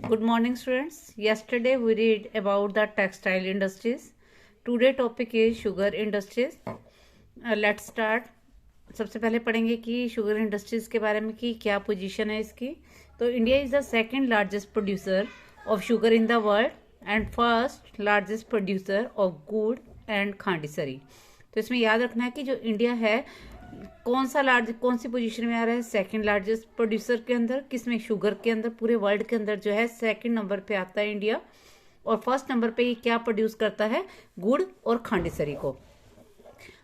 Good morning, students. Yesterday we read about the textile industries. Today topic is sugar industries. Let's start. सबसे पहले पढ़ेंगे कि sugar industries के बारे में कि क्या पोजीशन है इसकी. तो India is the second largest producer of sugar in the world and first largest producer of गुड़ एंड खांडीसरी. तो इसमें याद रखना है कि जो इंडिया है कौन सी पोजीशन में आ रहा है. सेकंड लार्जेस्ट प्रोड्यूसर के अंदर, किसमें, शुगर के अंदर. पूरे वर्ल्ड के अंदर जो है सेकंड नंबर पे आता है इंडिया. और फर्स्ट नंबर पे ये क्या प्रोड्यूस करता है, गुड़ और खांडीसरी को.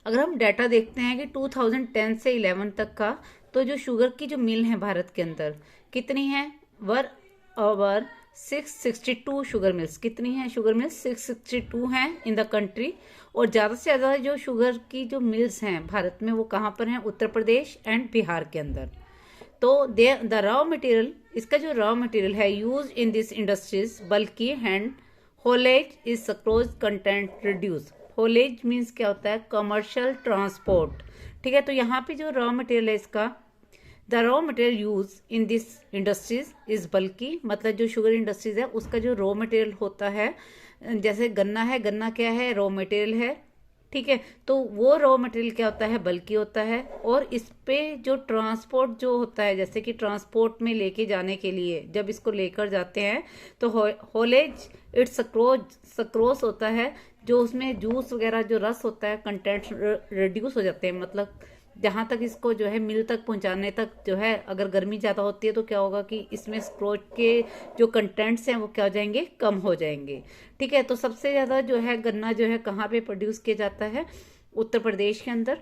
अगर हम डाटा देखते हैं कि 2010 से 11 तक का, तो जो शुगर की जो मिल है भारत के अंदर कितनी है, वर ओवर 662 शुगर मिल्स. कितनी है शुगर मिल्स, 662 हैं इन द कंट्री. और ज़्यादा से ज़्यादा जो शुगर की जो मिल्स हैं भारत में वो कहाँ पर हैं, उत्तर प्रदेश एंड बिहार के अंदर. तो द रॉ मटेरियल, इसका जो रॉ मटेरियल है यूज इन दिस इंडस्ट्रीज बल्कि hand haulage is sucrose content reduce. Haulage means क्या होता है, कमर्शियल ट्रांसपोर्ट. ठीक है, तो यहाँ पे जो रॉ मटेरियल है इसका, the raw material use in this industries is बल्कि, मतलब जो शुगर इंडस्ट्रीज है उसका जो रॉ मटेरियल होता है, जैसे गन्ना है, गन्ना क्या है, रॉ मटेरियल है. ठीक है, तो वो रॉ मटेरियल क्या होता है, बल्कि होता है. और इस पे जो ट्रांसपोर्ट जो होता है, जैसे कि ट्रांसपोर्ट में लेके जाने के लिए जब इसको लेकर जाते हैं तो होलेज इट्स सक्रोस होता है, जो उसमें जूस वगैरह जो रस होता है कंटेंट रिड्यूस हो जाते हैं. मतलब जहां तक इसको जो है मिल तक पहुंचाने तक जो है, अगर गर्मी ज़्यादा होती है तो क्या होगा कि इसमें स्क्रोच के जो कंटेंट्स हैं वो क्या हो जाएंगे, कम हो जाएंगे. ठीक है, तो सबसे ज़्यादा जो है गन्ना जो है कहाँ पे प्रोड्यूस किया जाता है, उत्तर प्रदेश के अंदर,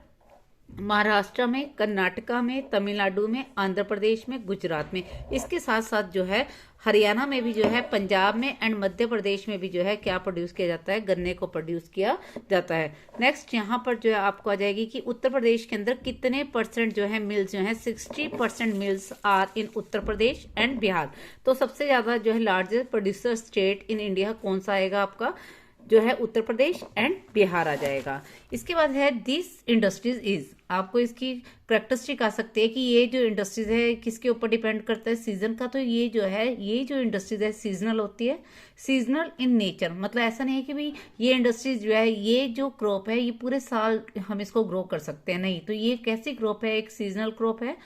महाराष्ट्र में, कर्नाटका में, तमिलनाडु में, आंध्र प्रदेश में, गुजरात में. इसके साथ साथ जो है हरियाणा में भी जो है, पंजाब में एंड मध्य प्रदेश में भी जो है क्या प्रोड्यूस किया जाता है, गन्ने को प्रोड्यूस किया जाता है. नेक्स्ट यहाँ पर जो है आपको आ जाएगी कि उत्तर प्रदेश के अंदर कितने परसेंट जो है मिल्स जो है, 60% mills are in Uttar Pradesh and Bihar. तो सबसे ज्यादा जो है largest producer state in India कौन सा आएगा आपका, जो है उत्तर प्रदेश एंड बिहार आ जाएगा. इसके बाद है दिस इंडस्ट्रीज इज, आपको इसकी करेक्टरिस्टिक आ सकती है कि ये जो इंडस्ट्रीज है किसके ऊपर डिपेंड करता है, सीजन का. तो ये जो है, ये जो इंडस्ट्रीज है सीजनल होती है, सीजनल इन नेचर. मतलब ऐसा नहीं है कि भाई ये इंडस्ट्रीज जो है, ये जो क्रॉप है ये पूरे साल हम इसको ग्रो कर सकते हैं, नहीं. तो ये कैसी क्रॉप है, एक सीजनल क्रॉप है.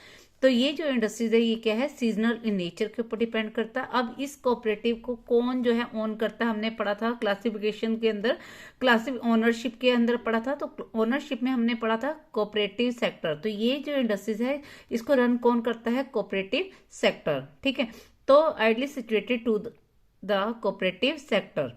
तो ये जो इंडस्ट्रीज है ये क्या है, सीजनल इन नेचर के ऊपर डिपेंड करता है. अब इस कोऑपरेटिव को कौन जो है ओन करता है, हमने पढ़ा था क्लासिफिकेशन के अंदर, ओनरशिप के अंदर पढ़ा था. तो ओनरशिप में हमने पढ़ा था कोऑपरेटिव सेक्टर. तो ये जो इंडस्ट्रीज है इसको रन कौन करता है, कोऑपरेटिव सेक्टर. ठीक है, तो ideally situated to the cooperative sector.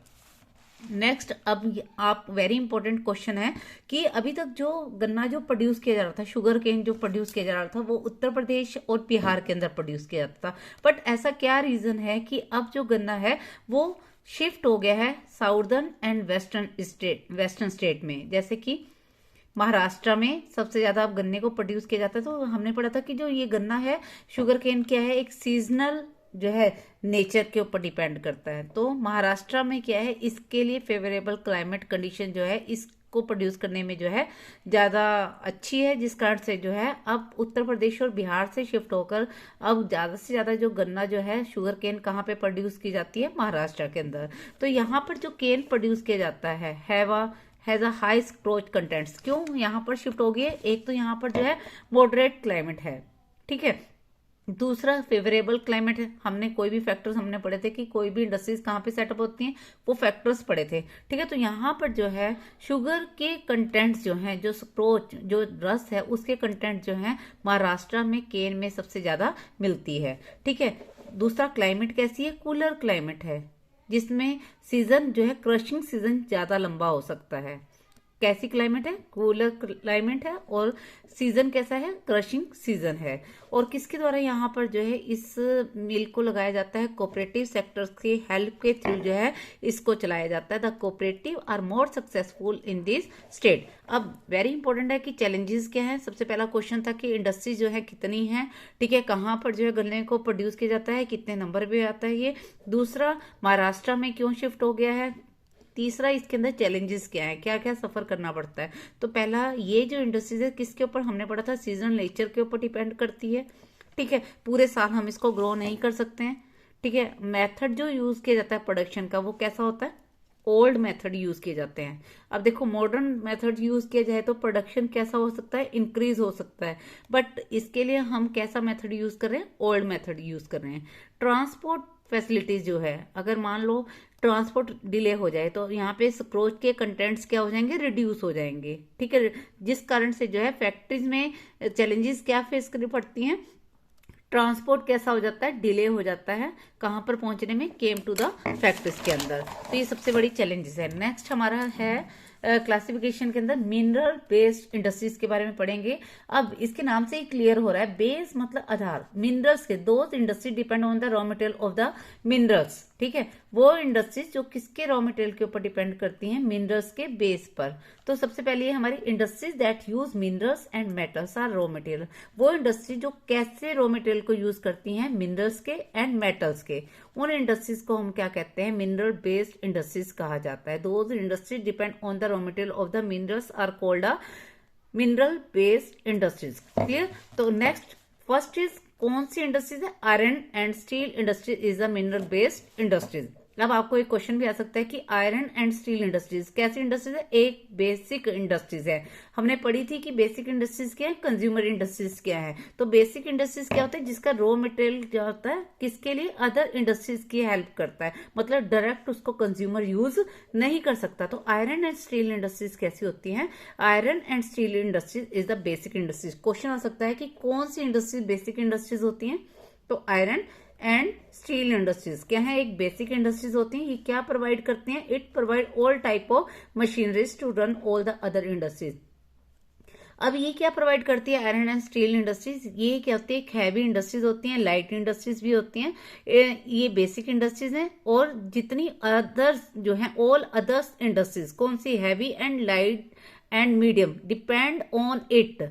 Next, अब आप वेरी इंपॉर्टेंट क्वेश्चन है कि अभी तक जो गन्ना जो प्रोड्यूस किया जा रहा था, शुगर केन जो प्रोड्यूस किया जा रहा था, वो उत्तर प्रदेश और बिहार के अंदर प्रोड्यूस किया जाता था. बट ऐसा क्या रीजन है कि अब जो गन्ना है वो शिफ्ट हो गया है साउदर्न एंड वेस्टर्न स्टेट में. जैसे कि महाराष्ट्र में सबसे ज्यादा अब गन्ने को प्रोड्यूस किया जाता है. तो हमने पढ़ा था कि जो ये गन्ना है, शुगर केन क्या है, एक सीजनल जो है नेचर के ऊपर डिपेंड करता है. तो महाराष्ट्र में क्या है, इसके लिए फेवरेबल क्लाइमेट कंडीशन जो है इसको प्रोड्यूस करने में जो है ज्यादा अच्छी है, जिस कारण से जो है अब उत्तर प्रदेश और बिहार से शिफ्ट होकर अब ज्यादा से ज्यादा जो गन्ना जो है, शुगर केन कहाँ पे प्रोड्यूस की जाती है, महाराष्ट्र के अंदर. तो यहाँ पर जो केन प्रोड्यूस किया जाता है हैज अ हाई स्क्रोच कंटेंट्स. क्यों यहाँ पर शिफ्ट हो गई, एक तो यहाँ पर जो है मॉडरेट क्लाइमेट है. ठीक है, दूसरा फेवरेबल क्लाइमेट है. हमने कोई भी फैक्टर्स हमने पढ़े थे कि कोई भी इंडस्ट्रीज कहाँ पे सेटअप होती हैं, वो फैक्टर्स पढ़े थे. ठीक है, तो यहाँ पर जो है शुगर के कंटेंट्स जो हैं, जो स्क्रोच जो रस है उसके कंटेंट जो है महाराष्ट्र में केन में सबसे ज्यादा मिलती है. ठीक है, दूसरा क्लाइमेट कैसी है, कूलर क्लाइमेट है, जिसमें सीजन जो है, क्रशिंग सीजन ज्यादा लंबा हो सकता है. कैसी क्लाइमेट है, कूलर क्लाइमेट है. और सीजन कैसा है, क्रशिंग सीजन है. और किसके द्वारा यहाँ पर जो है इस मिल को लगाया जाता है, कोऑपरेटिव सेक्टर्स की हेल्प के थ्रू जो है इसको चलाया जाता है. The cooperative are more successful in this state. अब वेरी इंपॉर्टेंट है कि चैलेंजेस क्या है. सबसे पहला क्वेश्चन था कि इंडस्ट्री जो है कितनी है. ठीक है, कहाँ पर जो है गन्ने को प्रोड्यूस किया जाता है, कितने नंबर पे आता है ये. दूसरा, महाराष्ट्र में क्यों शिफ्ट हो गया है. तीसरा, इसके अंदर चैलेंजेस क्या है, क्या क्या सफर करना पड़ता है. तो पहला, ये जो इंडस्ट्रीज है किसके ऊपर हमने पढ़ा था, सीजनल नेचर के ऊपर डिपेंड करती है. ठीक है, पूरे साल हम इसको ग्रो नहीं कर सकते हैं. ठीक है। मेथड जो यूज किया जाता है प्रोडक्शन का वो कैसा होता है, ओल्ड मेथड यूज किए जाते हैं। अब देखो मॉडर्न मेथड यूज किया जाए तो प्रोडक्शन कैसा हो सकता है, इंक्रीज हो सकता है, बट इसके लिए हम कैसा मेथड यूज कर रहे हैं, ओल्ड मेथड यूज कर रहे हैं। ट्रांसपोर्ट फैसिलिटीज जो है, अगर मान लो ट्रांसपोर्ट डिले हो जाए तो यहाँ पे सुक्रोज के कंटेंट्स क्या हो जाएंगे, रिड्यूस हो जाएंगे, ठीक है। जिस कारण से जो है फैक्ट्रीज में चैलेंजेस क्या फेस करनी पड़ती हैं, ट्रांसपोर्ट कैसा हो जाता है, डिले हो जाता है कहां पर पहुंचने में, केम टू द फैक्ट्रीज के अंदर। तो ये सबसे बड़ी चैलेंजेस है। नेक्स्ट हमारा है क्लासिफिकेशन के अंदर मिनरल बेस्ड इंडस्ट्रीज के बारे में पढ़ेंगे। अब इसके नाम से ही क्लियर हो रहा है, बेस मतलब आधार, मिनरल्स के, those industry depend on the raw material of the minerals, ठीक है। वो इंडस्ट्रीज जो किसके रॉ मटेरियल के ऊपर डिपेंड करती हैं, मिनरल्स के बेस पर। तो सबसे पहले हमारी industries that use minerals and metals are raw material, वो इंडस्ट्री जो कैसे रॉ मटेरियल को यूज करती हैं, मिनरल्स के एंड मेटल्स के, उन इंडस्ट्रीज को हम क्या कहते हैं, मिनरल बेस्ड इंडस्ट्रीज कहा जाता है। Those industries depend on the raw material of the minerals are called a mineral based industries. Clear. तो नेक्स्ट फर्स्ट इज कौन सी इंडस्ट्रीज है, iron and steel industries is a mineral based industries. अब आपको एक क्वेश्चन भी आ सकता है कि आयरन एंड स्टील इंडस्ट्रीज कैसी इंडस्ट्रीज है, एक बेसिक इंडस्ट्रीज है। हमने पढ़ी थी कि बेसिक इंडस्ट्रीज क्या है, कंज्यूमर इंडस्ट्रीज क्या है। तो बेसिक इंडस्ट्रीज क्या होता है, जिसका रॉ मटेरियल क्या होता है, किसके लिए, अदर इंडस्ट्रीज की हेल्प करता है, मतलब डायरेक्ट उसको कंज्यूमर यूज नहीं कर सकता। तो आयरन एंड स्टील इंडस्ट्रीज कैसी होती हैं, iron and steel industries is the basic industries. Question आ सकता है कि कौन सी इंडस्ट्रीज बेसिक इंडस्ट्रीज होती हैं, तो आयरन एंड स्टील इंडस्ट्रीज क्या है, एक बेसिक इंडस्ट्रीज होती हैं। ये क्या प्रोवाइड करती हैं, it provide all type of machineries to run all the other industries. अब ये क्या प्रोवाइड करती है, आयरन एंड स्टील इंडस्ट्रीज, ये क्या होती है, हैवी इंडस्ट्रीज होती हैं, लाइट इंडस्ट्रीज भी होती हैं, ये बेसिक इंडस्ट्रीज हैं। और जितनी अदर्स जो हैं, ऑल अदर्स इंडस्ट्रीज कौन सी, heavy and light and medium, depend on it,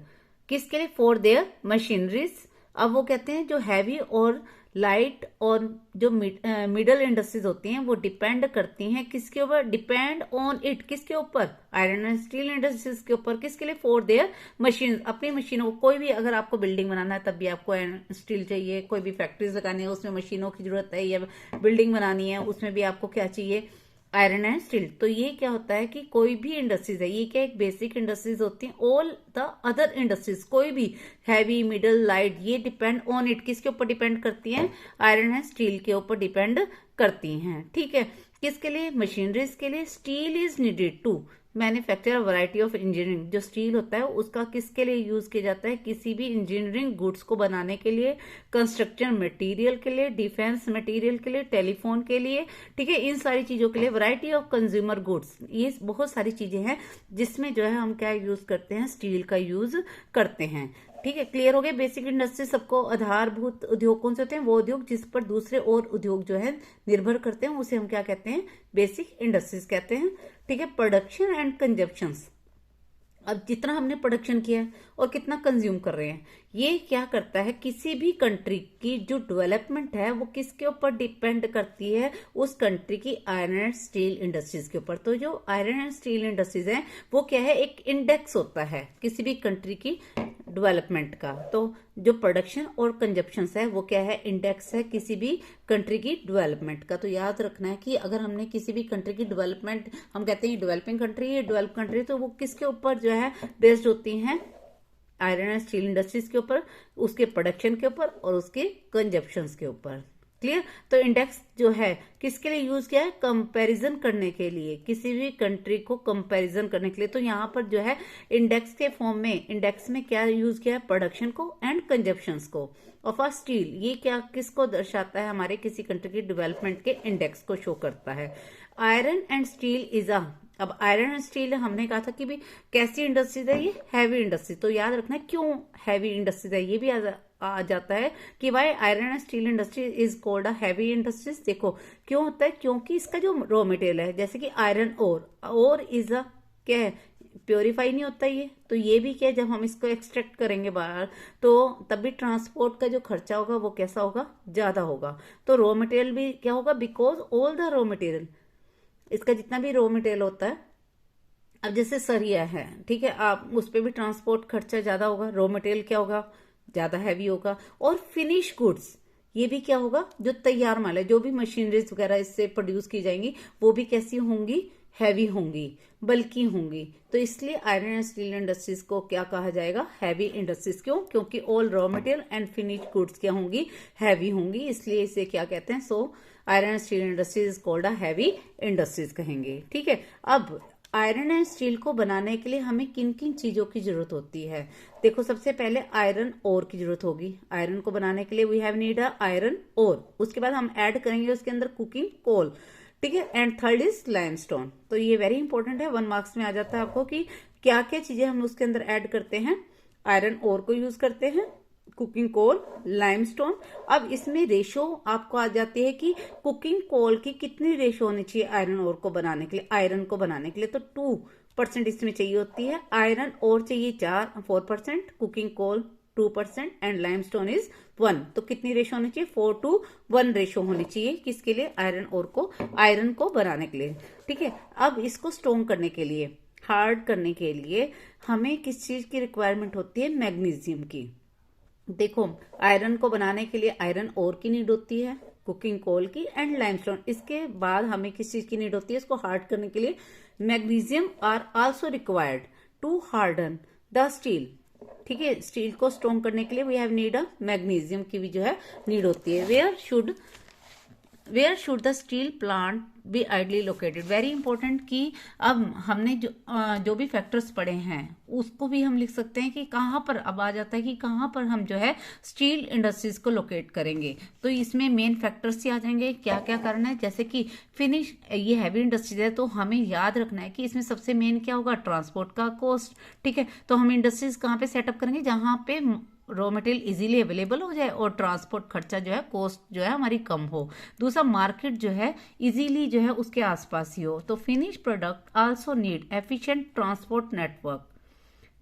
किसके लिए, फॉर देयर मशीनरीज। अब वो कहते हैं जो हैवी और लाइट और जो मिडल इंडस्ट्रीज होती हैं वो डिपेंड करती हैं किसके ऊपर, डिपेंड ऑन इट, किसके ऊपर, आयरन एंड स्टील इंडस्ट्रीज के ऊपर, किसके लिए, फॉर देयर मशीन, अपनी मशीनों को। कोई भी अगर आपको बिल्डिंग बनाना है तब भी आपको स्टील चाहिए, कोई भी फैक्ट्रीज लगानी है उसमें मशीनों की जरूरत है, या बिल्डिंग बनानी है उसमें भी आपको क्या चाहिए, आयरन एंड स्टील। तो ये क्या होता है कि कोई भी इंडस्ट्रीज है, ये क्या एक बेसिक इंडस्ट्रीज होती हैं, ऑल द अदर इंडस्ट्रीज कोई भी हैवी मिडल लाइट, ये डिपेंड ऑन इट, किसके ऊपर डिपेंड करती हैं, आयरन एंड स्टील के ऊपर डिपेंड करती हैं, ठीक है। किसके लिए, मशीनरीज के लिए। Steel is needed to manufacture variety of engineering, जो स्टील होता है उसका किसके लिए यूज किया जाता है, किसी भी इंजीनियरिंग गुड्स को बनाने के लिए, कंस्ट्रक्शन मटेरियल के लिए, डिफेंस मटेरियल के लिए, टेलीफोन के लिए, ठीक है, इन सारी चीजों के लिए। वैरायटी ऑफ कंज्यूमर गुड्स, ये बहुत सारी चीजें हैं जिसमें जो है हम क्या यूज करते हैं, स्टील का यूज करते हैं, ठीक है। क्लियर हो गया। बेसिक इंडस्ट्री सबको आधारभूत उद्योग कौन से होते हैं, वो उद्योग जिस पर दूसरे और उद्योग जो है निर्भर करते हैं, उसे हम क्या कहते हैं, बेसिक इंडस्ट्रीज कहते हैं, ठीक है। प्रोडक्शन एंड कंजप्शंस, अब जितना हमने प्रोडक्शन किया है और कितना कंज्यूम कर रहे हैं, ये क्या करता है, किसी भी कंट्री की जो डेवलपमेंट है वो किसके ऊपर डिपेंड करती है, उस कंट्री की आयरन एंड स्टील इंडस्ट्रीज के ऊपर। तो जो आयरन एंड स्टील इंडस्ट्रीज हैं वो क्या है, एक इंडेक्स होता है किसी भी कंट्री की डेवलपमेंट का। तो जो प्रोडक्शन और कंजप्शन है वो क्या है, इंडेक्स है किसी भी कंट्री की डेवलपमेंट का। तो याद रखना है कि अगर हमने किसी भी कंट्री की डेवलपमेंट, हम कहते हैं डेवलपिंग कंट्री है, डेवलप कंट्री, तो वो किसके ऊपर जो है बेस्ड होती हैं, आयरन एंड स्टील इंडस्ट्रीज के ऊपर, उसके प्रोडक्शन के ऊपर और उसके कंजप्शन के ऊपर। क्लियर। तो इंडेक्स जो है किसके लिए यूज किया है, कंपैरिजन करने के लिए, किसी भी कंट्री को कंपैरिजन करने के लिए। तो यहाँ पर जो है इंडेक्स के फॉर्म में, इंडेक्स में क्या यूज किया है, प्रोडक्शन को एंड कंजप्शंस को। ऑफ अ स्टील, ये क्या किसको दर्शाता है, हमारे किसी कंट्री की डेवलपमेंट के इंडेक्स को शो करता है। Iron and steel is a, अब आयरन एंड स्टील हमने कहा था कि भी कैसी इंडस्ट्रीज है, ये हैवी इंडस्ट्री। तो याद रखना क्यों हैवी इंडस्ट्रीज है, ये भी आ जाता है कि why iron and steel industry is called a heavy industries. देखो क्यों होता है, क्योंकि इसका जो रॉ मटेरियल है, जैसे कि आयरन और इज अ क्या है, प्योरीफाई नहीं होता ये, तो ये भी क्या है, जब हम इसको एक्सट्रैक्ट करेंगे बाहर तो तब भी ट्रांसपोर्ट का जो खर्चा होगा वो कैसा होगा, ज्यादा होगा। तो रॉ मटेरियल भी क्या होगा, because all the raw material, इसका जितना भी रॉ मटेरियल होता है, अब जैसे सरिया है, ठीक है, आप उस पर भी ट्रांसपोर्ट खर्चा ज्यादा होगा, रॉ मटेरियल क्या होगा, ज्यादा हैवी होगा। और फिनिश गुड्स, ये भी क्या होगा, जो तैयार माल है, जो भी मशीनरीज वगैरह इससे प्रोड्यूस की जाएंगी वो भी कैसी होंगी, हैवी होंगी, बल्कि होंगी। तो इसलिए आयरन एंड स्टील इंडस्ट्रीज को क्या कहा जाएगा, हैवी इंडस्ट्रीज। क्यों? क्योंकि all raw material and finished goods क्या होंगी, हैवी होंगी, इसलिए इसे क्या कहते हैं, so iron and steel industries is called a heavy industries कहेंगे। ठीक है, अब आयरन एंड स्टील को बनाने के लिए हमें किन किन चीजों की जरूरत होती है। देखो, सबसे पहले आयरन ओर की जरूरत होगी। आयरन को बनाने के लिए we have need a iron ore. उसके बाद हम ऐड करेंगे उसके अंदर कुकिंग कोल। ठीक है, एंड थर्ड इज लाइमस्टोन। तो ये वेरी इंपॉर्टेंट है, 1 मार्क्स में आ जाता है आपको कि क्या क्या चीजें हम उसके अंदर ऐड करते हैं। आयरन ओर को यूज करते हैं, कुकिंग कोल, लाइमस्टोन। अब इसमें रेशो आपको आ जाती है कि कुकिंग कोल की कितनी रेशो होनी चाहिए आयरन ओर को बनाने के लिए। आयरन को बनाने के लिए तो 2% इसमें चाहिए होती है, आयरन ओर चाहिए 4% cooking coal 2% and limestone is 1। तो कितनी रेशो होनी चाहिए, 4:1 रेशो होनी चाहिए। किसके लिए, आयरन को बनाने के लिए। ठीक है, अब इसको स्ट्रॉन्ग करने के लिए, हार्ड करने के लिए हमें किस चीज की रिक्वायरमेंट होती है, मैग्नीशियम की। देखो, आयरन को बनाने के लिए आयरन ओर की नीड होती है, कुकिंग कोल की एंड लाइमस्टोन। इसके बाद हमें किस चीज की नीड होती है, इसको हार्ड करने के लिए magnesium are also required to harden the steel. ठीक है, स्टील को स्ट्रॉन्ग करने के लिए we have need a magnesium की भी जो है नीड होती है। Where should the steel plant be ideally located, very important कि अब हमने जो भी फैक्टर्स पढ़े हैं उसको भी हम लिख सकते हैं कि कहाँ पर, अब आ जाता है कि कहाँ पर हम जो है स्टील इंडस्ट्रीज को लोकेट करेंगे। तो इसमें मेन फैक्टर्स ही आ जाएंगे, क्या क्या करना है। जैसे कि फिनिश, ये हैवी इंडस्ट्रीज है तो हमें याद रखना है कि इसमें सबसे मेन क्या होगा, ट्रांसपोर्ट का कॉस्ट। ठीक है, तो हम इंडस्ट्रीज कहाँ पे सेटअप करेंगे, जहाँ पे रॉ मटेरियल इजीली अवेलेबल हो जाए और ट्रांसपोर्ट खर्चा जो है, कॉस्ट जो है हमारी कम हो। दूसरा, मार्केट जो है इजीली जो है उसके आसपास ही हो। तो finish product also need efficient transport network,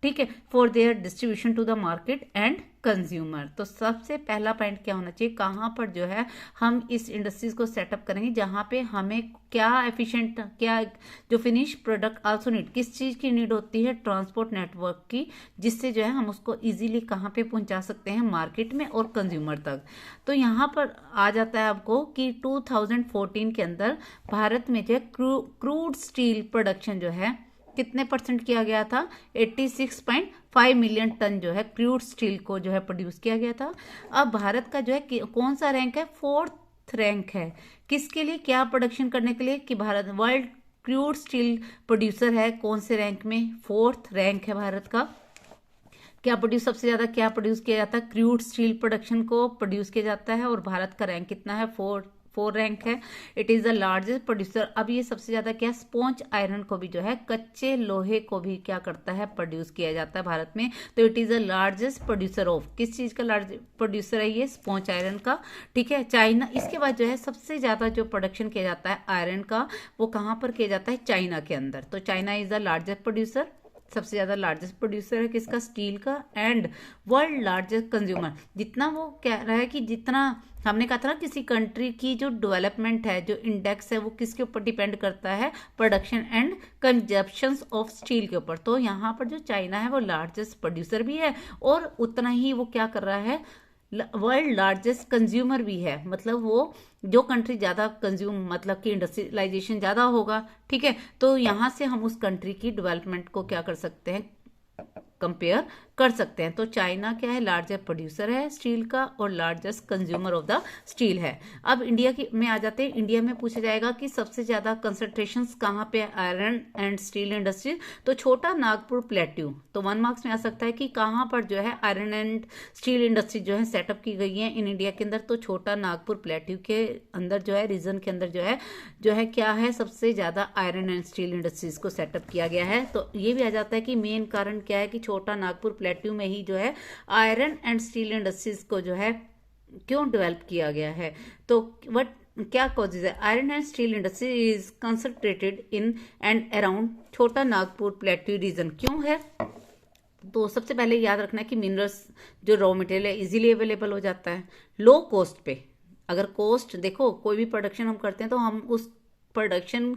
ठीक है, for their distribution to the market and consumer. तो सबसे पहला पॉइंट क्या होना चाहिए, कहाँ पर जो है हम इस इंडस्ट्रीज को सेटअप करेंगे जहाँ पे हमें क्या एफिशिएंट, क्या जो फिनिश प्रोडक्ट आल्सो नीड, किस चीज की नीड होती है, ट्रांसपोर्ट नेटवर्क की, जिससे जो है हम उसको इजीली कहाँ पे पहुंचा सकते हैं, मार्केट में और कंज्यूमर तक। तो यहाँ पर आ जाता है आपको कि 2014 के अंदर भारत में जो है क्रूड स्टील प्रोडक्शन जो है कितने % किया गया था, 86.5 मिलियन टन जो है क्रूड स्टील को जो है प्रोड्यूस किया गया था। अब भारत का जो है कौन सा रैंक है, 4th रैंक है। किसके लिए, क्या प्रोडक्शन करने के लिए, कि Bharat world crude steel producer है, कौन से रैंक में, 4th रैंक है भारत का। क्या प्रोड्यूस, सबसे ज्यादा क्या प्रोड्यूस किया जाता है, क्रूड स्टील प्रोडक्शन को प्रोड्यूस किया जाता है, और भारत का रैंक कितना है, 4 रैंक है। It is the largest producer. अब ये सबसे ज्यादा क्या, स्पॉन्ज आयरन को भी जो है, कच्चे लोहे को भी क्या करता है, प्रोड्यूस किया जाता है भारत में। तो it is the largest producer of, किस चीज का लार्ज प्रोड्यूसर है ये, स्पॉन्ज आयरन का। ठीक है, चाइना। इसके बाद जो है सबसे ज्यादा जो प्रोडक्शन किया जाता है आयरन का, वो कहाँ पर किया जाता है, चाइना के अंदर। तो China is the largest producer, सबसे ज्यादा लार्जेस्ट प्रोड्यूसर है किसका, स्टील का, एंड वर्ल्ड लार्जेस्ट कंज्यूमर। जितना वो कह रहा है कि जितना हमने कहा था ना, किसी कंट्री की जो डेवलपमेंट है, जो इंडेक्स है, वो किसके ऊपर डिपेंड करता है, production and consumption of steel के ऊपर। तो यहाँ पर जो चाइना है वो लार्जेस्ट प्रोड्यूसर भी है, और उतना ही वो क्या कर रहा है, वर्ल्ड लार्जेस्ट कंज्यूमर भी है। मतलब वो जो कंट्री ज्यादा कंज्यूम, मतलब कि इंडस्ट्रियलाइजेशन ज्यादा होगा। ठीक है, तो यहां से हम उस कंट्री की डेवलपमेंट को क्या कर सकते हैं, कंपेयर कर सकते हैं। तो चाइना क्या है, लार्जेस्ट प्रोड्यूसर है स्टील का और largest consumer of the steel है। अब इंडिया की में आ जाते हैं। इंडिया में पूछा जाएगा कि सबसे ज्यादा कंसंट्रेशन कहाँ पे, आयरन एंड स्टील इंडस्ट्री। तो छोटा नागपुर प्लेट्यू। तो 1 मार्क्स में आ सकता है कि कहाँ पर जो है आयरन एंड स्टील इंडस्ट्री जो है सेटअप की गई है इन इंडिया के अंदर। तो छोटा नागपुर प्लेट्यू के अंदर जो है, रीजन के अंदर जो है क्या है, सबसे ज्यादा आयरन एंड स्टील इंडस्ट्रीज को सेटअप किया गया है। तो ये भी आ जाता है कि मेन कारण क्या है कि छोटा नागपुर प्लेट्यू में ही जो है आयरन एंड स्टील इंडस्ट्रीज को जो है क्यों डेवलप किया गया है। तो क्या कॉजेज है, iron and steel industry is concentrated in and around छोटा नागपुर प्लेट्यू रीजन। क्यों है, तो सबसे पहले याद रखना है कि मिनरल्स जो रॉ मटेरियल है इजीली अवेलेबल हो जाता है, लो कॉस्ट पे। अगर कॉस्ट देखो, कोई भी प्रोडक्शन हम करते हैं तो हम उस प्रोडक्शन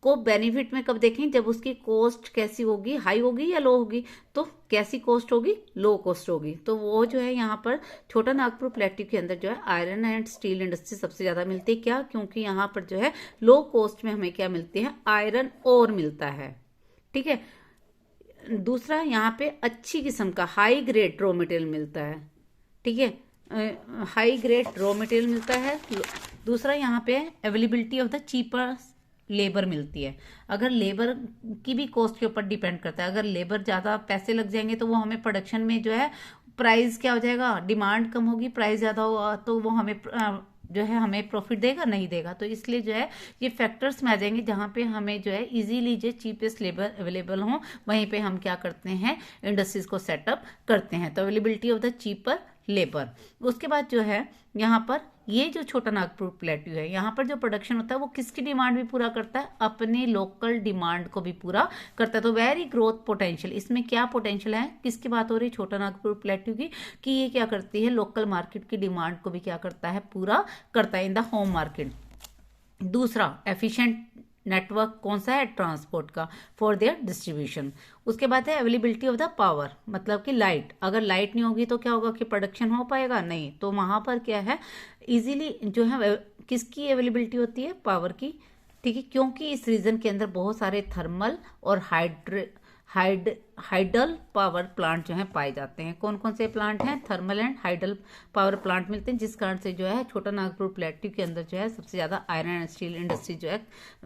को बेनिफिट में कब देखें, जब उसकी कॉस्ट कैसी होगी, हाई होगी या लो होगी। तो कैसी कॉस्ट होगी, लो कॉस्ट होगी। तो वो जो है यहाँ पर छोटा नागपुर प्लेट्यू के अंदर जो है आयरन एंड स्टील इंडस्ट्री सबसे ज्यादा मिलती है। क्या, क्योंकि यहाँ पर जो है लो कॉस्ट में हमें क्या मिलती है, आयरन ओर मिलता है। ठीक है। दूसरा, यहाँ पे अच्छी किस्म का हाई ग्रेड रॉ मटेरियल मिलता है। ठीक है, हाई ग्रेड रॉ मटेरियल मिलता है। दूसरा, यहाँ पे availability of the cheaper labour मिलती है। अगर लेबर की भी कॉस्ट के ऊपर डिपेंड करता है, अगर लेबर ज्यादा पैसे लग जाएंगे तो वो हमें प्रोडक्शन में जो है प्राइस क्या हो जाएगा, डिमांड कम होगी, प्राइस ज्यादा होगा तो वो हमें जो है हमें प्रॉफिट देगा, नहीं देगा। तो इसलिए जो है ये फैक्टर्स में आ जाएंगे जहां पे हमें जो है इजीली जो चीपेस्ट लेबर अवेलेबल हो, वहीं पे हम क्या करते हैं, इंडस्ट्रीज को सेटअप करते हैं। तो availability of the cheaper labour. उसके बाद जो है यहाँ पर ये जो छोटा नागपुर प्लेट्यू है, यहाँ पर जो प्रोडक्शन होता है वो किसकी डिमांड भी पूरा करता है, अपने लोकल डिमांड को भी पूरा करता है। तो वेरी ग्रोथ पोटेंशियल, इसमें क्या पोटेंशियल है, किसकी बात हो रही है, छोटा नागपुर प्लेट्यू की, कि ये क्या करती है, लोकल मार्केट की डिमांड को भी क्या करता है, पूरा करता है इन द होम मार्केट। दूसरा, एफिशिएंट नेटवर्क कौन सा है, ट्रांसपोर्ट का, फॉर देयर डिस्ट्रीब्यूशन। उसके बाद है अवेलेबिलिटी ऑफ द पावर, मतलब कि लाइट। अगर लाइट नहीं होगी तो क्या होगा कि प्रोडक्शन हो पाएगा, नहीं। तो वहां पर क्या है, इजीली जो है किसकी अवेलेबिलिटी होती है, पावर की। ठीक है, क्योंकि इस रीजन के अंदर बहुत सारे थर्मल और हाइडल पावर प्लांट जो है पाए जाते हैं। कौन कौन से प्लांट हैं, thermal and hydel power plant मिलते हैं, जिस कारण से जो है छोटा नागपुर प्लेट्यू के अंदर जो है सबसे ज्यादा आयरन एंड स्टील इंडस्ट्री जो है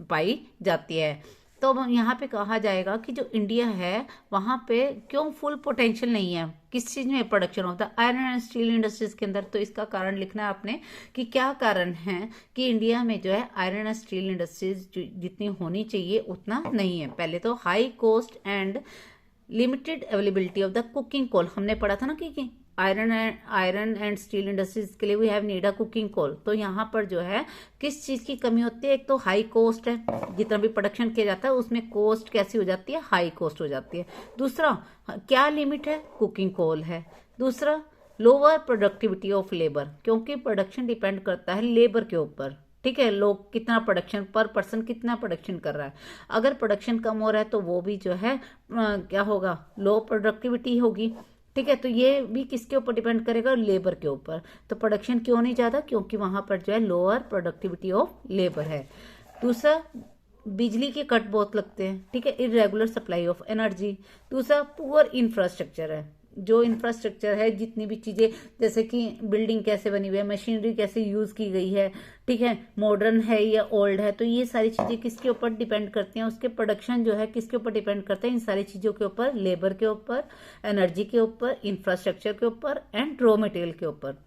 पाई जाती है। तो यहाँ पे कहा जाएगा कि जो इंडिया है वहां पे क्यों फुल पोटेंशियल नहीं है, किस चीज में प्रोडक्शन होता है, आयरन एंड स्टील इंडस्ट्रीज के अंदर। तो इसका कारण लिखना है आपने कि क्या कारण है कि इंडिया में जो है आयरन एंड स्टील इंडस्ट्रीज जितनी होनी चाहिए उतना नहीं है। पहले तो high cost and limited availability of the cooking coal, हमने पढ़ा था ना कि आयरन एंड स्टील इंडस्ट्रीज के लिए we have need a cooking coal. तो यहाँ पर जो है किस चीज की कमी होती है, एक तो हाई कॉस्ट है, जितना भी प्रोडक्शन किया जाता है उसमें कॉस्ट कैसी हो जाती है, हाई कॉस्ट हो जाती है। दूसरा, क्या लिमिट है, कुकिंग कोल है। दूसरा, लोअर प्रोडक्टिविटी ऑफ लेबर, क्योंकि प्रोडक्शन डिपेंड करता है लेबर के ऊपर। ठीक है, लोग कितना प्रोडक्शन, पर पर्सन कितना प्रोडक्शन कर रहा है। अगर प्रोडक्शन कम हो रहा है तो वो भी जो है क्या होगा, लो प्रोडक्टिविटी होगी। ठीक है, तो ये भी किसके ऊपर डिपेंड करेगा, लेबर के ऊपर। तो प्रोडक्शन क्यों नहीं ज्यादा, क्योंकि वहां पर जो है लोअर प्रोडक्टिविटी ऑफ लेबर है। दूसरा, बिजली के कट बहुत लगते हैं। ठीक है, इरेगुलर सप्लाई ऑफ एनर्जी। दूसरा, पुअर इंफ्रास्ट्रक्चर है, जो इंफ्रास्ट्रक्चर है, जितनी भी चीजें जैसे कि बिल्डिंग कैसे बनी हुई है, मशीनरी कैसे यूज की गई है, ठीक है, मॉडर्न है या ओल्ड है, तो ये सारी चीजें किसके ऊपर डिपेंड करती हैं, उसके प्रोडक्शन जो है किसके ऊपर डिपेंड करते हैं, इन सारी चीजों के ऊपर, लेबर के ऊपर, एनर्जी के ऊपर, इंफ्रास्ट्रक्चर के ऊपर एंड रॉ मटेरियल के ऊपर।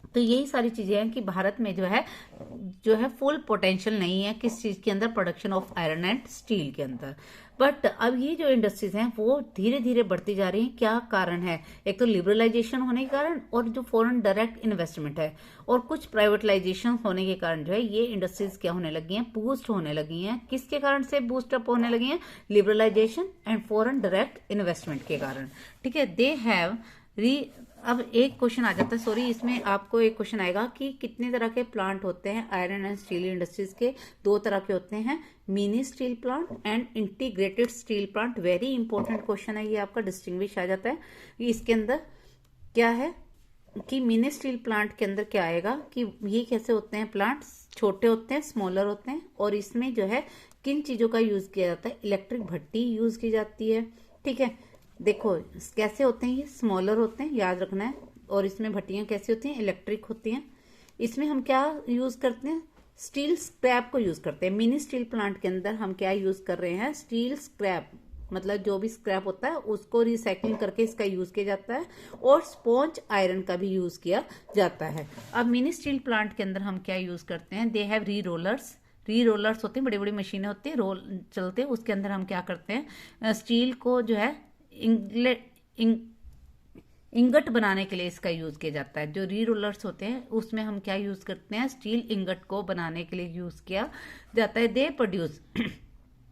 तो यही सारी चीजें हैं कि भारत में जो है फुल पोटेंशियल नहीं है किस चीज के अंदर, production of iron and steel के अंदर। बट अब ये जो इंडस्ट्रीज हैं वो धीरे धीरे बढ़ती जा रही हैं। क्या कारण है, एक तो लिबरलाइजेशन होने के कारण, और जो फॉरेन डायरेक्ट इन्वेस्टमेंट है, और कुछ प्राइवेटाइजेशन होने के कारण जो है ये इंडस्ट्रीज क्या होने लगी हैं, बूस्ट होने लगी हैं। किसके कारण से बूस्ट अप होने लगी हैं, liberalisation and foreign direct investment के कारण। ठीक है, दे हैव अब एक क्वेश्चन आ जाता है, सॉरी, इसमें आपको एक क्वेश्चन आएगा कि कितने तरह के प्लांट होते हैं आयरन एंड स्टील इंडस्ट्रीज के। 2 तरह के होते हैं, mini steel plant and integrated steel plant. Very important question है ये, आपका डिस्टिंग्विश आ जाता है। इसके अंदर क्या है कि मिनी स्टील प्लांट के अंदर क्या आएगा कि ये कैसे होते हैं प्लांट्स, छोटे होते हैं, स्मॉलर होते हैं, और इसमें जो है किन चीजों का यूज किया जाता है, इलेक्ट्रिक भट्टी यूज की जाती है। ठीक है, देखो कैसे होते हैं, ये स्मॉलर होते हैं, याद रखना है। और इसमें भट्टियां कैसी होती हैं, इलेक्ट्रिक होती हैं। इसमें हम क्या यूज करते हैं, स्टील स्क्रैप को यूज करते हैं। मिनी स्टील प्लांट के अंदर हम क्या यूज कर रहे हैं, स्टील स्क्रैप, मतलब जो भी स्क्रैप होता है उसको रिसाइकलिंग करके इसका यूज किया जाता है, और स्पॉन्ज आयरन का भी यूज किया जाता है। अब मिनी स्टील प्लांट के अंदर हम क्या यूज करते हैं, दे हैव री रोलर्स होते हैं, बड़ी बड़ी मशीनें होती है, रोल चलते हैं, उसके अंदर हम क्या करते हैं, स्टील को जो है इंगट बनाने के लिए इसका यूज किया जाता है। जो री रोलर्स होते हैं उसमें हम क्या यूज करते हैं, स्टील इंगट को बनाने के लिए यूज किया जाता है। दे प्रोड्यूस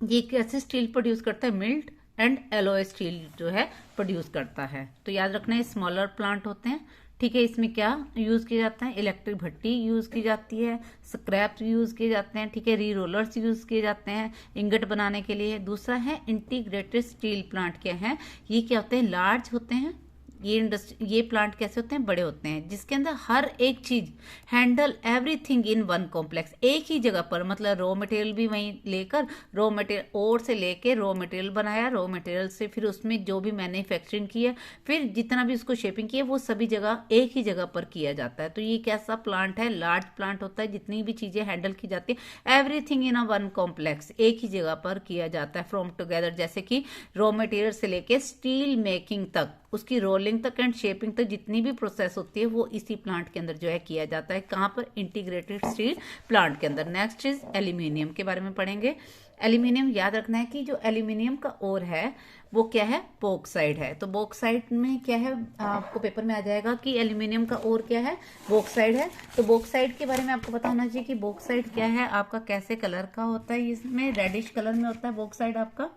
ये कैसे स्टील प्रोड्यूस करता है, मिल्ट एंड एलॉय स्टील जो है प्रोड्यूस करता है। तो याद रखना है, स्मॉलर प्लांट होते हैं। ठीक है, इसमें क्या यूज किया जाता है, इलेक्ट्रिक भट्टी यूज की जाती है, स्क्रैप यूज किए जाते हैं, ठीक है, री रोलर्स यूज किए जाते हैं इंगट बनाने के लिए। दूसरा है इंटीग्रेटेड स्टील प्लांट। क्या है ये, क्या होते हैं, लार्ज होते हैं ये प्लांट कैसे होते हैं, बड़े होते हैं, जिसके अंदर हर एक चीज handle everything in one complex, एक ही जगह पर, मतलब रॉ मटेरियल भी वहीं लेकर, रॉ मटेरियल ओर से लेके रॉ मटेरियल बनाया, रॉ मटेरियल से फिर उसमें जो भी मैन्युफैक्चरिंग की है, फिर जितना भी उसको शेपिंग की है, वो सभी जगह एक ही जगह पर किया जाता है। तो ये कैसा प्लांट है, लार्ज प्लांट होता है, जितनी भी चीजें हैंडल की जाती है everything in a one complex, एक ही जगह पर किया जाता है फ्रॉम टुगेदर, जैसे कि रॉ मटेरियल से लेके स्टील मेकिंग तक, उसकी रोलिंग तक एंड शेपिंग तक जितनी भी प्रोसेस होती है वो इसी प्लांट के अंदर जो है किया जाता है। कहाँ पर, इंटीग्रेटेड स्टील प्लांट के अंदर। नेक्स्ट इज एल्यूमिनियम के बारे में पढ़ेंगे। एल्यूमिनियम याद रखना है कि जो एल्यूमिनियम का ओर है वो क्या है, बॉक्साइट है। तो बॉक्साइट में क्या है, आपको पेपर में आ जाएगा कि एल्यूमिनियम का ओर क्या है, बॉक्साइट है। तो बॉक्साइट के बारे में आपको पता होना चाहिए कि बॉक्साइट क्या है, आपका कैसे कलर का होता है, इसमें रेडिश कलर में होता है बॉक्साइट आपका।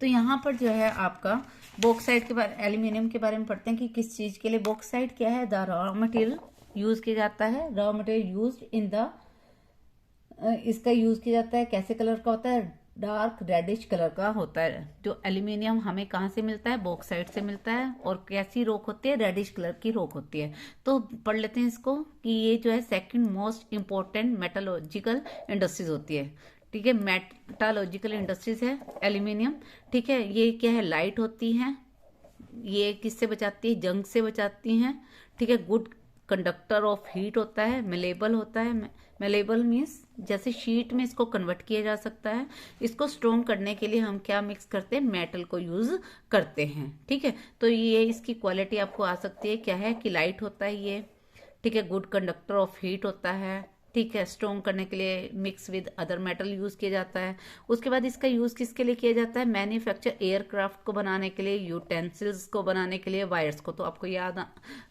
तो यहाँ पर जो है आपका बॉक्साइट के बारे, एल्यूमिनियम के बारे में पढ़ते हैं कि किस चीज के लिए बॉक्साइट क्या है, द रॉ मटेरियल यूज किया जाता है, raw material use in the, इसका यूज किया जाता है, कैसे कलर का होता है, डार्क रेडिश कलर का होता है। जो एल्यूमिनियम हमें कहाँ से मिलता है, बॉक्साइट से मिलता है, और कैसी रॉक होती है, रेडिश कलर की रॉक होती है। तो पढ़ लेते हैं इसको कि ये जो है second most important metallurgical industries होती है, ठीक है, मेटालॉजिकल इंडस्ट्रीज है एल्यूमिनियम, ठीक है। ये क्या है, लाइट होती है, ये किससे बचाती है, जंग से बचाती हैं, ठीक है। गुड कंडक्टर ऑफ हीट होता है, मेलेबल होता है, मेलेबल मीन्स जैसे शीट में इसको कन्वर्ट किया जा सकता है। इसको स्ट्रॉन्ग करने के लिए हम क्या मिक्स करते हैं, मेटल को यूज करते हैं, ठीक है। तो ये इसकी क्वालिटी आपको आ सकती है, क्या है कि लाइट होता है ये, ठीक है, गुड कंडक्टर ऑफ हीट होता है, ठीक है, स्ट्रॉन्ग करने के लिए mix with other metal use किया जाता है। उसके बाद इसका यूज किसके लिए किया जाता है, मैन्युफैक्चर एयरक्राफ्ट को बनाने के लिए, यूटेंसिल्स को बनाने के लिए, वायर्स को। तो आपको याद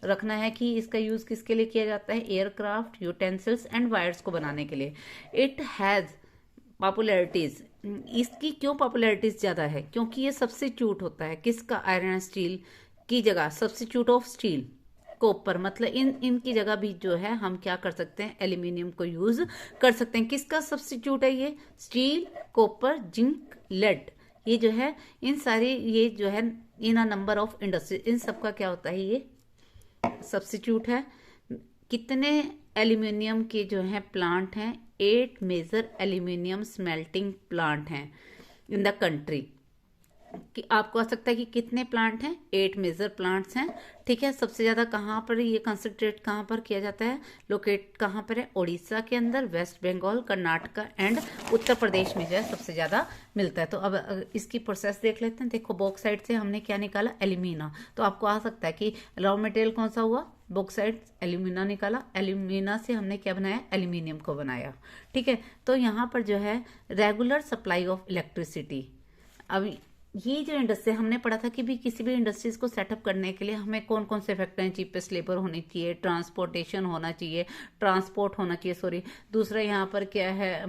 रखना है कि इसका यूज किसके लिए किया जाता है, एयरक्राफ्ट, यूटेंसिल्स एंड वायर्स को बनाने के लिए। इट हैज पॉपुलैरिटीज, इसकी क्यों पॉपुलैरिटीज ज्यादा है, क्योंकि ये सब्स्टिट्यूट होता है किसका, आयरन स्टील की जगह, सब्स्टिट्यूट ऑफ स्टील, कॉपर, मतलब इनकी जगह भी जो है हम क्या कर सकते हैं, एल्यूमिनियम को यूज कर सकते हैं। किसका सब्स्टिट्यूट है ये, स्टील, कॉपर, जिंक, लेड, ये जो है इन सारी, ये जो है इन अ नंबर ऑफ इंडस्ट्री, इन सबका क्या होता है, ये सब्स्टिट्यूट है। कितने एल्यूमिनियम के जो है प्लांट हैं, 8 मेजर एल्यूमिनियम स्मेल्टिंग प्लांट हैं इन द कंट्री। कि आपको आ सकता है कि कितने प्लांट हैं, 8 मेजर प्लांट्स हैं, ठीक है। सबसे ज्यादा कहाँ पर ये कंसंट्रेट कहाँ पर किया जाता है, लोकेट कहाँ पर है, उड़ीसा के अंदर, वेस्ट बंगाल, कर्नाटका एंड उत्तर प्रदेश में जो है सबसे ज्यादा मिलता है। तो अब इसकी प्रोसेस देख लेते हैं। देखो बॉक्साइट से हमने क्या निकाला, एल्यूमिना। तो आपको आ सकता है कि रॉ मटेरियल कौन सा हुआ, बॉक्साइट, एल्यूमिना निकाला, एल्यूमिना से हमने क्या बनाया, एल्यूमिनियम को बनाया, ठीक है। तो यहाँ पर जो है रेगुलर सप्लाई ऑफ इलेक्ट्रिसिटी। अब ये जो इंडस्ट्री हमने पढ़ा था कि भी किसी भी इंडस्ट्रीज को सेटअप करने के लिए हमें कौन कौन से फैक्टर हैं, चीपेस्ट लेबर होनी चाहिए, ट्रांसपोर्टेशन होना चाहिए, ट्रांसपोर्ट होना चाहिए, सॉरी। दूसरा यहाँ पर क्या है,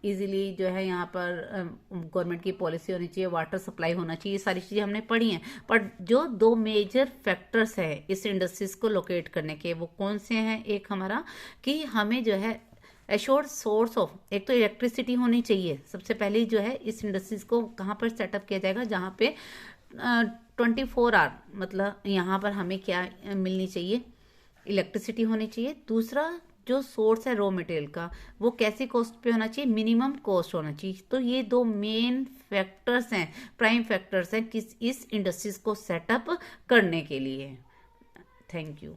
इजीली जो है यहाँ पर गवर्नमेंट की पॉलिसी होनी चाहिए, वाटर सप्लाई होना चाहिए, सारी चीजें हमने पढ़ी हैं। पर जो 2 मेजर फैक्टर्स है इस इंडस्ट्रीज को लोकेट करने के, वो कौन से हैं, एक हमारा कि हमें जो है एश्योर्ड सोर्स ऑफ, एक तो इलेक्ट्रिसिटी होनी चाहिए। सबसे पहले जो है इस इंडस्ट्रीज को कहाँ पर सेटअप किया जाएगा, जहाँ पे 24 आवर, मतलब यहाँ पर हमें क्या मिलनी चाहिए, इलेक्ट्रिसिटी होनी चाहिए। दूसरा जो सोर्स है रॉ मटेरियल का, वो कैसी कॉस्ट पे होना चाहिए, मिनिमम कॉस्ट होना चाहिए। तो ये 2 मेन फैक्टर्स हैं, प्राइम फैक्टर्स हैं किस इस इंडस्ट्रीज को सेटअप करने के लिए। Thank you.